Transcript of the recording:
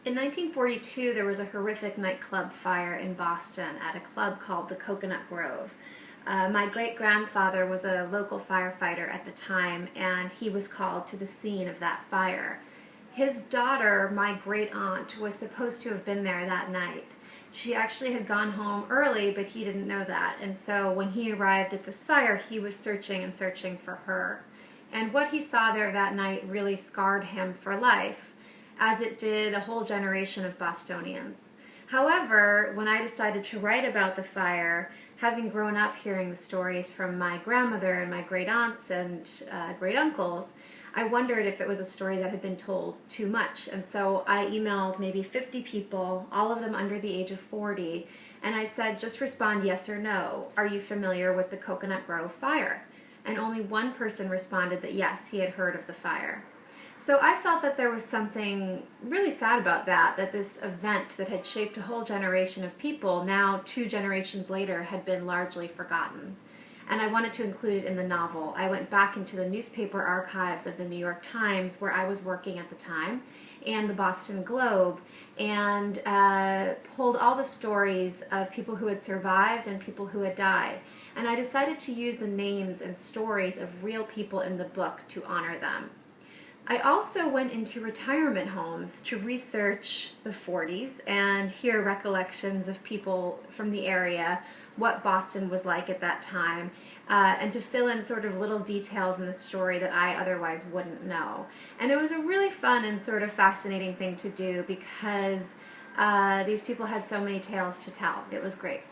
In 1942, there was a horrific nightclub fire in Boston at a club called the Coconut Grove. My great-grandfather was a local firefighter at the time, and he was called to the scene of that fire. His daughter, my great-aunt, was supposed to have been there that night. She actually had gone home early, but he didn't know that, and so when he arrived at this fire, he was searching and searching for her. And what he saw there that night really scarred him for life, as it did a whole generation of Bostonians. However, when I decided to write about the fire, having grown up hearing the stories from my grandmother and my great-aunts and great-uncles, I wondered if it was a story that had been told too much. And so I emailed maybe 50 people, all of them under the age of 40, and I said, just respond yes or no. Are you familiar with the Coconut Grove fire? And only one person responded that yes, he had heard of the fire. So I felt that there was something really sad about that this event that had shaped a whole generation of people, now 2 generations later, had been largely forgotten. And I wanted to include it in the novel. I went back into the newspaper archives of the New York Times, where I was working at the time, and the Boston Globe, and pulled all the stories of people who had survived and people who had died. And I decided to use the names and stories of real people in the book to honor them. I also went into retirement homes to research the 40s and hear recollections of people from the area, what Boston was like at that time, and to fill in sort of little details in the story that I otherwise wouldn't know. And it was a really fun and sort of fascinating thing to do because these people had so many tales to tell. It was great.